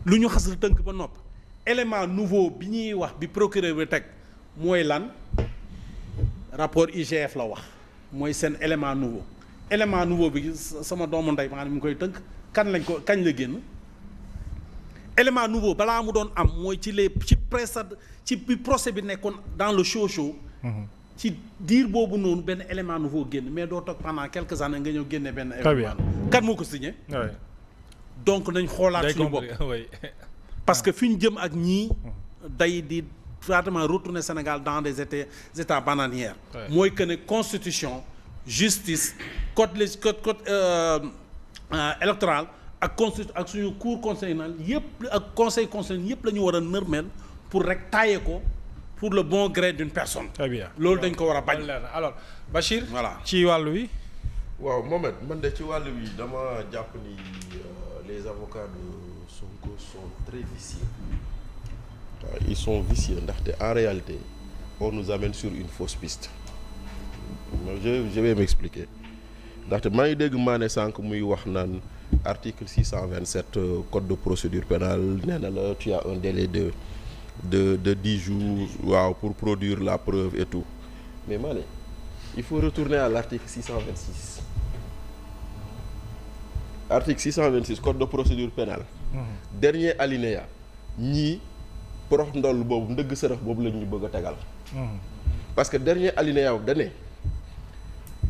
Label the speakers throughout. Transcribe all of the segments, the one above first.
Speaker 1: lu ñu xas la tënk ba nopp élément nouveau bi ñuy wax bi procureur bi teg mooy lan rapport IGF la wax mooy seen élément nouveau bi sama doomu ndey maanaam mu ngi koy tënk kañ la génn élément nouveau balaa mu doon am mooy ci bi procès bi nekkoon dans le show ci diir boobu noonu benn élément nouveau génn mais doo toog pendant quelques années nga ñëw génne benn élément kan moo ko signé donc nañ xoolaat suñu bopp parce que fi ñu jëm ak ñii day di pratiquement retourner Sénégal dans des états bananières mooy que ne constitution justice code électoral ak suñu cour constitutionnel yëpp ak conseil constitutionnel yëpp la ñu war a nërmeel pour rek taaye ko pour le bon gré d'une personne.
Speaker 2: Très bien
Speaker 1: loolu dañ ko war a bañ.
Speaker 2: alors Bachir.
Speaker 1: voilà
Speaker 2: ci wàllu wi.
Speaker 3: waaw Mohamed man de ci wàllu wi dama jàpp ni les avocats de Sonko sont très vicieux. Ils sont vicieux ndaxte en réalité on nous amène sur une fausse piste. je vais m'expliquer ndaxte maa ngi dégg Mané sànq muy wax naan article 627 code de procédure pénale nee na la tu as un délai de 10 jours waaw pour produire la preuve et tout mais Mané il faut retourner à l'article 626 article 626 code de procédure pénale dernier alinéa ñii porox ndoll boobu ndëgg sërëx boobu la ñu bëgg a tegal parce que dernier alinéa da ne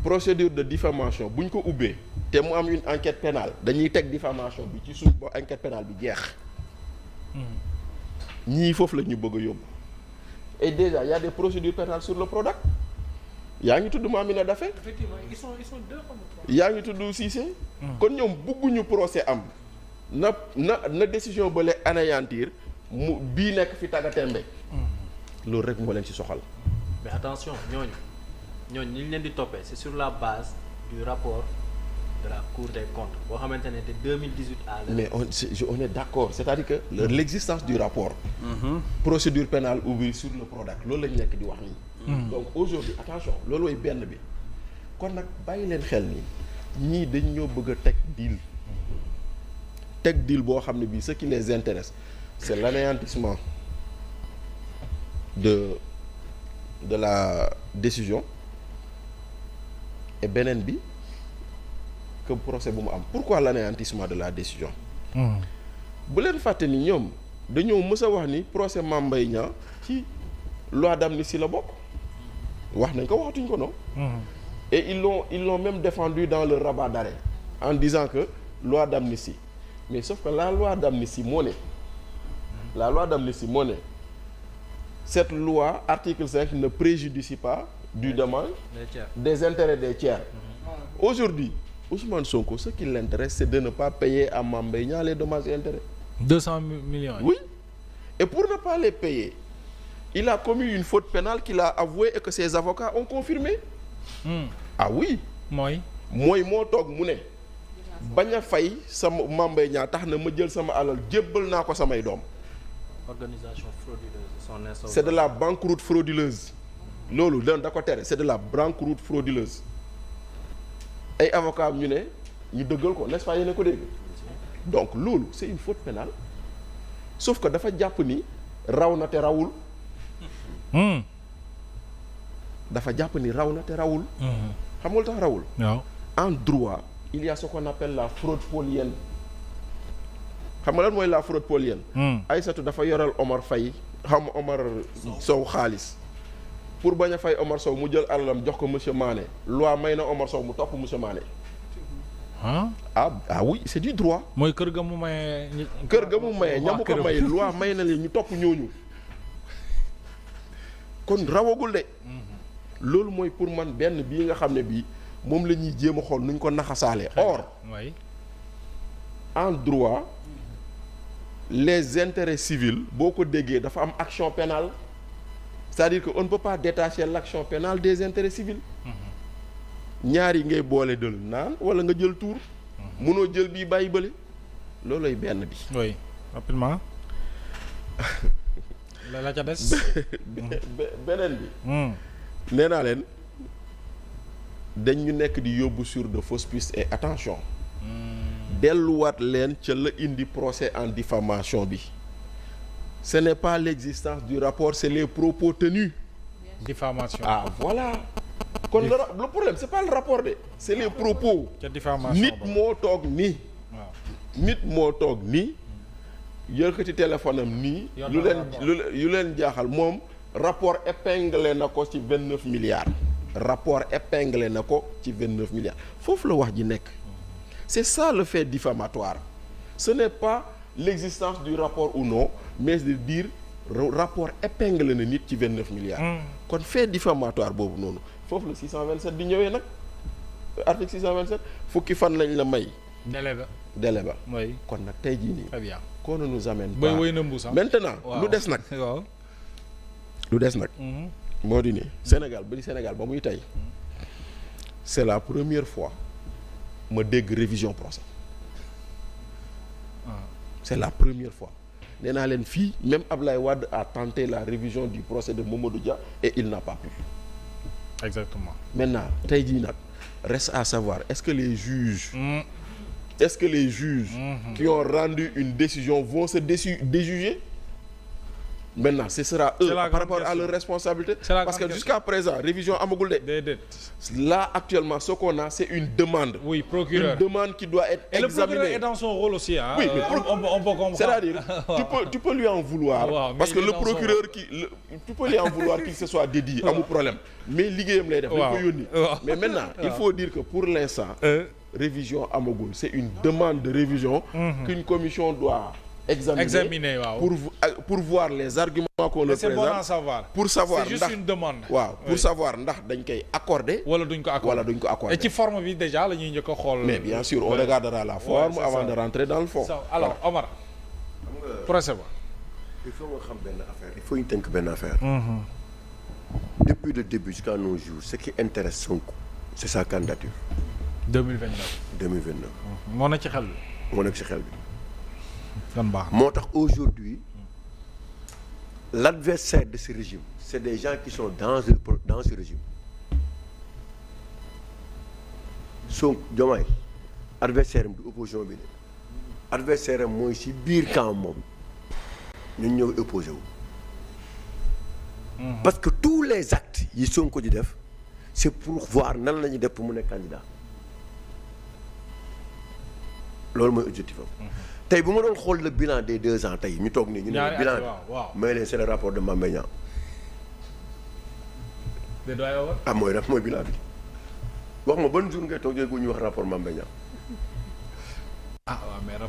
Speaker 3: procédure de diffamation bu ñu ko ubbee te mu am une enquête pénale dañuy teg diffamation bi ci suuf ba enquête pénale bi jeex ñii foofu la ñu bëgg a yóbbu et déjà y a des procédures pénales sur le Prodac yaa ngi tudd Mamina Daffé
Speaker 2: effectivement ils sont deux comme
Speaker 3: yaa ngi tudd Cissé kon ñoom bëgguñu procès am na décision ba le anéantir mu bii nekk fi tàggatembe loolu rek moo leen ci soxal
Speaker 4: mais attention ñooñu li ñu leen di toppee c'est sur la base du rapport de la Cour des comptes boo xamante ne de 2018 à
Speaker 3: mais on est d'accord c'est-à-dire que l'existence du rapport procédure pénale ouverte sur le Prodac loolu lañu nekk di wax nii donc aujourd'hui attention loolu mooy benn bi kon nag bàyyi leen xel ni ñii dañ ñoo bëgg a teg deal boo xam ne bii ce qui les intéresse c'est l'anéantissement de la décision et beneen bi que procès bu mu am pourquoi l'anéantissement de la décision bu leen fàtte ni ñoom dañoo mës a wax ni procès Mame Mbaye Niang ci loi d'amnistie la bokk wax nañ ko waxatuñ ko non et ils l'ont même défendu dans le rabat d'arrêt en disant que loi d'amnistie mais sauf que la loi d'amnistie moo ne cette loi article 5 ne préjudicie pas du dommage des intérêts des tiers aujourd'hui Ousmane Sonko ce qui l'intéresse c'est de ne pas payer à Mame Mbaye Niang les dommages et intérêts
Speaker 2: 200 millions
Speaker 3: oui et pour ne pas les payer il a commis une faute pénale qu'il a avoué et que ses avocats ont confirmé ah oui
Speaker 2: mooy
Speaker 3: moo toog mu ne bañ a fay sama Mame Mbaye Niang tax na ma jël sama alal jébbal naa ko samay doom
Speaker 4: organisation frauduleuse son insolvable
Speaker 3: c'est de la banqueroute frauduleuse loolu da ko tere c'est de la banqueroute frauduleuse ay avocats ñu ne ñu dëggal ko n'est-ce pas yéen a ko dégg donc loolu c'est une faute pénale sauf que dafa jàpp ni raw na te rawul dafa jàpp ni raw na te rawul xam nga lu tax rawul
Speaker 2: waaw
Speaker 3: en droit il y a ce qu'on appelle la fraude polienne xam nga lan mooy la fraude polienne Aïssatou dafa yoral Omar Faye Omar Sow xaalis pour bañ a fay Omar Sow mu jël alalam jox ko monsieur Mané loi may na Omar Sow mu topp monsieur Mané ah oui c'est du droit
Speaker 2: mooy kër ga mu maye
Speaker 3: ñamu ko may loi may na leen ñu topp ñooñu kon rawagul de loolu mooy pour man benn bii nga xam ne bii moom la ñuy jéem a xool nuñ ko naxasaale or en droit les intérêts civils boo ko déggee dafa am action pénale c'est-à-dire que on ne peut pas détacher l'action pénale des intérêts civils ñaar yi ngay boole dël naan wala nga jël tuur mënoo jël bii bàyyi bële loolooy benn bi
Speaker 2: oui rapidement la ca des
Speaker 3: beneen bi nee naa leen dañ ñu nekk di yóbbu sur de fausses pistes et attention delluwaat leen ca la indi procès en diffamation bi ce n'est pas l'existence du rapport c'est les propos tenus.
Speaker 2: diffamation.
Speaker 3: Ah voilà. kon le problème c'est pas le rapport de c'est les propos.
Speaker 2: ca diffamation
Speaker 3: nit moo toog nii.
Speaker 2: waaw
Speaker 3: nit moo toog nii yëkkati téléphone am nii. yu leen jaaxal moom rapport épinglé na ko ci 29 milliards. rapport épinglé na ko ci 29 milliards foofu la wax ji nekk. c'est ça le fait diffamatoire ce n'est pas l'existence du rapport ou non mais de dire rapport épinglé na nit ci 29 milliards. kon fait diffamatoire boobu noonu foofu la 627 di ñëwee nag article 627 fukki fan lañ la may. délai ba.
Speaker 2: mooy
Speaker 3: kon nag tey jii nii.
Speaker 2: très bien.
Speaker 3: qu'on ne nous amène
Speaker 2: bay
Speaker 3: pas
Speaker 2: woy na mbuus
Speaker 3: maintenant lu des nag.
Speaker 2: waaw
Speaker 3: lu des nag. moo di ne Sénégal ba muy tey c'est la première fois ma dégg révision procès. c'est la première fois nee naa leen fii même Ablaye Wade a tenté la révision du procès de Mamadou Dia et il n'a pas pu.
Speaker 2: exactement.
Speaker 3: maintenant tey jii nag reste à savoir est-ce que les juges. qui ont rendu une décision vont se déjuger. Maintenant ce sera eux par rapport à leur responsabilité parce que jusqu'à présent révision amagul de
Speaker 2: déedéet
Speaker 3: là actuellement ce qu'on a c'est une demande
Speaker 2: procureur
Speaker 3: une demande qui doit être examinée.
Speaker 2: Le procureur est dans son rôle aussi
Speaker 3: oui mais
Speaker 2: on peut comprendre
Speaker 3: c'est-à-dire tu peux lui en vouloir parce que le procureur tu peux lui en vouloir qu'il se soit dédié amul problème mais liggéeyam lay def dañ ko yónni mais maintenant il faut dire que pour l'instant révision amagul c'est une demande de révision qu'une commission doit examiner pour voir les arguments qu'on leur présente.
Speaker 2: C'est bon à savoir.
Speaker 3: Pour savoir
Speaker 2: c'est juste une demande.
Speaker 3: waaw pour savoir ndax dañ koy accorder.
Speaker 2: wala duñ ko accorder et ci forme bi déjà la ñuy njëkk a xool.
Speaker 3: mais bien sûr on regardera la forme avant de rentrer dans le fond.
Speaker 2: alors Omar. procès ba.
Speaker 5: il faut nga xam benn affaire il faut ñu tënk benn affaire. Depuis le début jusqu'à nos jours ce qui intéresse Sonko c'est sa candidature. 2029.
Speaker 2: moo nekk ci xel bi.
Speaker 5: moo nekk ci xel bi.
Speaker 2: moo
Speaker 5: tax aujourd'hui l'adversaire de ce régime c'est des gens qui sont dans ce régime. Sonko Diomaye adversaire am du opposition bi de adversaire am mooy ci biir camp moom ñun ñëw opposé wu. parce que tous les actes yi Sonko di def c'est pour voir nan la ñuy def pour mu nekk candidat loolu mooy objectif am. tey bu ma doon xool le bilan des 2 ans tey ñu toog nii ñu ne bilan bi may leen c'est le rapport de Mame Mbaye Niang mooy bilan bi wax ma ban jour ngay toog yooyu ñu wax rapport Mame Mbaye Niang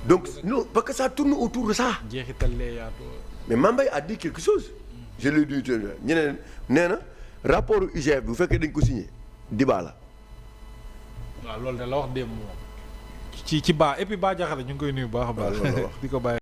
Speaker 5: donc non parce que ça tourne autour de ça mais Mame Mbaye a dit quelque chose je l'ai dit ñeneen nee na rapport IGF bu fekkee dañ ko signé Diba la
Speaker 2: waaw loolu de la wax démb moom ci baa et puis Bah Diakhaté ñu ngi koy nuyu bu baax a baax di ko bàyyi